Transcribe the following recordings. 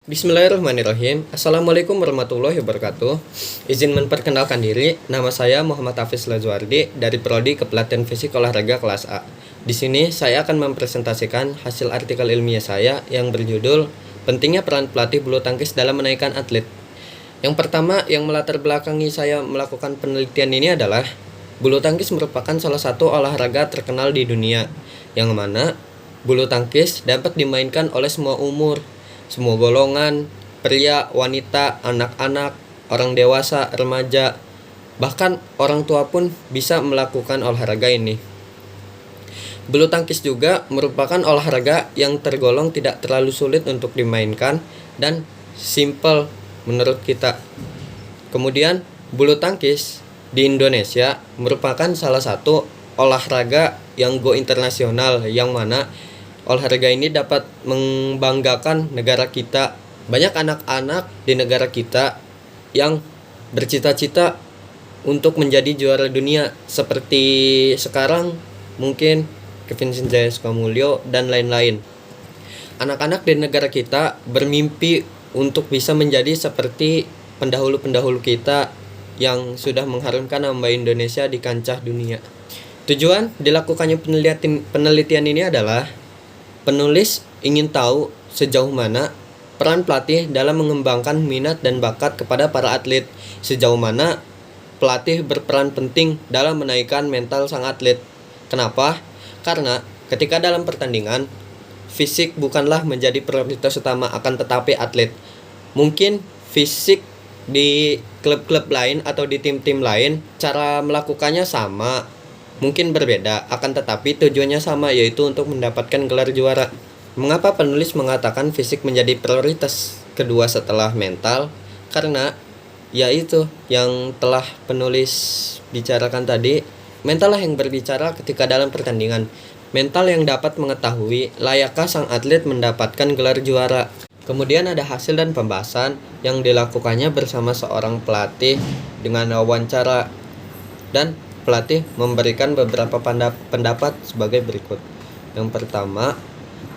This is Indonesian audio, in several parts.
Bismillahirrahmanirrahim. Assalamualaikum warahmatullahi wabarakatuh. Izin memperkenalkan diri, nama saya Muhammad Hafiz Lazuardi dari Prodi Kepelatihan Fisik Olahraga kelas A. Di sini saya akan mempresentasikan hasil artikel ilmiah saya yang berjudul Pentingnya Peran Pelatih Bulu Tangkis dalam Menaikkan Atlet. Yang pertama yang melatar belakangi saya melakukan penelitian ini adalah bulu tangkis merupakan salah satu olahraga terkenal di dunia, yang mana bulu tangkis dapat dimainkan oleh semua umur, semua golongan, pria, wanita, anak-anak, orang dewasa, remaja, bahkan orang tua pun bisa melakukan olahraga ini. Bulu tangkis juga merupakan olahraga yang tergolong tidak terlalu sulit untuk dimainkan dan simple menurut kita. Kemudian, bulu tangkis di Indonesia merupakan salah satu olahraga yang go internasional, yang mana olahraga ini dapat membanggakan negara kita. Banyak anak-anak di negara kita yang bercita-cita untuk menjadi juara dunia, seperti sekarang mungkin Kevin Sanjaya Sukamulyo dan lain-lain. Anak-anak di negara kita bermimpi untuk bisa menjadi seperti pendahulu-pendahulu kita yang sudah mengharumkan nama Indonesia di kancah dunia. Tujuan dilakukannya penelitian ini adalah penulis ingin tahu sejauh mana peran pelatih dalam mengembangkan minat dan bakat kepada para atlet, sejauh mana pelatih berperan penting dalam menaikkan mental sang atlet. Kenapa? Karena ketika dalam pertandingan, fisik bukanlah menjadi prioritas utama, akan tetapi atlet. Mungkin fisik di klub-klub lain atau di tim-tim lain cara melakukannya sama, mungkin berbeda, akan tetapi tujuannya sama, yaitu untuk mendapatkan gelar juara. Mengapa penulis mengatakan fisik menjadi prioritas kedua setelah mental? Karena yaitu yang telah penulis bicarakan tadi, mental lah yang berbicara ketika dalam pertandingan. Mental yang dapat mengetahui layakkah sang atlet mendapatkan gelar juara. Kemudian ada hasil dan pembahasan yang dilakukannya bersama seorang pelatih dengan wawancara, dan pelatih memberikan beberapa pendapat sebagai berikut. Yang pertama,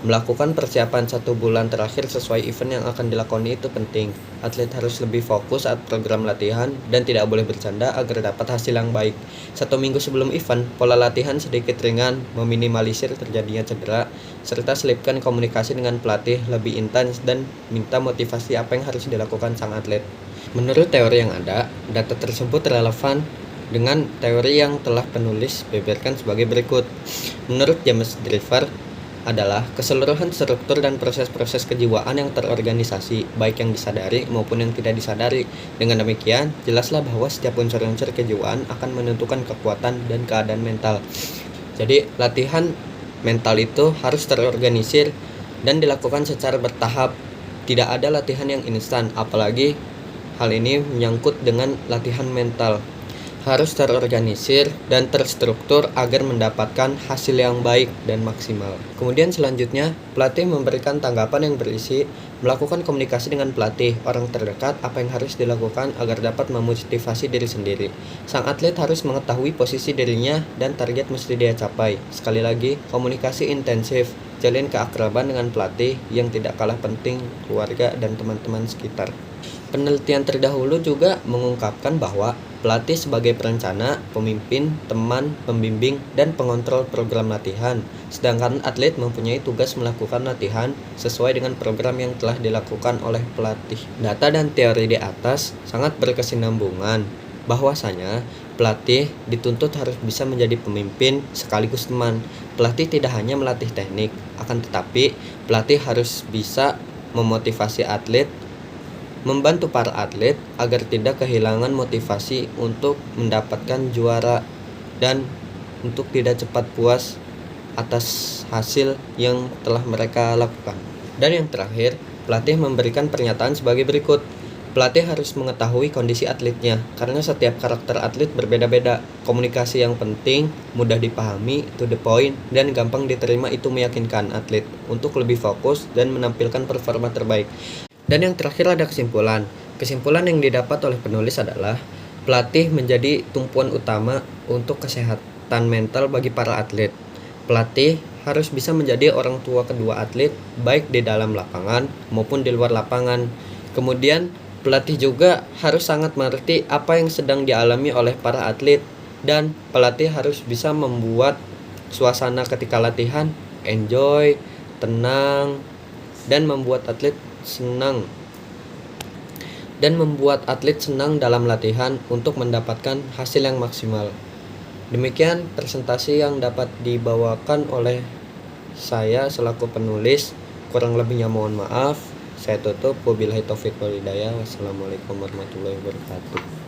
melakukan persiapan 1 bulan terakhir sesuai event yang akan dilakoni itu penting. Atlet harus lebih fokus saat program latihan dan tidak boleh bercanda agar dapat hasil yang baik. 1 minggu sebelum event, pola latihan sedikit ringan, meminimalisir terjadinya cedera, serta selipkan komunikasi dengan pelatih lebih intens dan minta motivasi apa yang harus dilakukan sang atlet. Menurut teori yang ada, data tersebut relevan dengan teori yang telah penulis beberkan sebagai berikut. Menurut James Driver, adalah keseluruhan struktur dan proses-proses kejiwaan yang terorganisasi, baik yang disadari maupun yang tidak disadari. Dengan demikian, jelaslah bahwa setiap unsur-unsur kejiwaan akan menentukan kekuatan dan keadaan mental. Jadi, latihan mental itu harus terorganisir dan dilakukan secara bertahap. Tidak ada latihan yang instan, apalagi hal ini menyangkut dengan latihan mental. Harus terorganisir dan terstruktur agar mendapatkan hasil yang baik dan maksimal. Kemudian selanjutnya, pelatih memberikan tanggapan yang berisi melakukan komunikasi dengan pelatih, orang terdekat, apa yang harus dilakukan agar dapat memotivasi diri sendiri. Sang atlet harus mengetahui posisi dirinya dan target mesti dia capai. Sekali lagi, komunikasi intensif, jalin keakraban dengan pelatih yang tidak kalah penting keluarga dan teman-teman sekitar. Penelitian terdahulu juga mengungkapkan bahwa pelatih sebagai perencana, pemimpin, teman, pembimbing, dan pengontrol program latihan, sedangkan atlet mempunyai tugas melakukan latihan sesuai dengan program yang telah dilakukan oleh pelatih. Data dan teori di atas sangat berkesinambungan, bahwasanya pelatih dituntut harus bisa menjadi pemimpin sekaligus teman. Pelatih tidak hanya melatih teknik, akan tetapi pelatih harus bisa memotivasi atlet, membantu para atlet agar tidak kehilangan motivasi untuk mendapatkan juara dan untuk tidak cepat puas atas hasil yang telah mereka lakukan. Dan yang terakhir, pelatih memberikan pernyataan sebagai berikut. Pelatih harus mengetahui kondisi atletnya, karena setiap karakter atlet berbeda-beda. Komunikasi yang penting, mudah dipahami, to the point, dan gampang diterima itu meyakinkan atlet untuk lebih fokus dan menampilkan performa terbaik. Dan yang terakhir ada kesimpulan. Kesimpulan yang didapat oleh penulis adalah pelatih menjadi tumpuan utama untuk kesehatan mental bagi para atlet. Pelatih harus bisa menjadi orang tua kedua atlet, baik di dalam lapangan maupun di luar lapangan. Kemudian, pelatih juga harus sangat mengerti apa yang sedang dialami oleh para atlet, dan pelatih harus bisa membuat suasana ketika latihan enjoy, tenang, dan membuat atlet senang dalam latihan untuk mendapatkan hasil yang maksimal. Demikian presentasi yang dapat dibawakan oleh saya selaku penulis. Kurang lebihnya mohon maaf. Saya tutup. Wabillahi taufiq wal hidayah. Wassalamualaikum warahmatullahi wabarakatuh.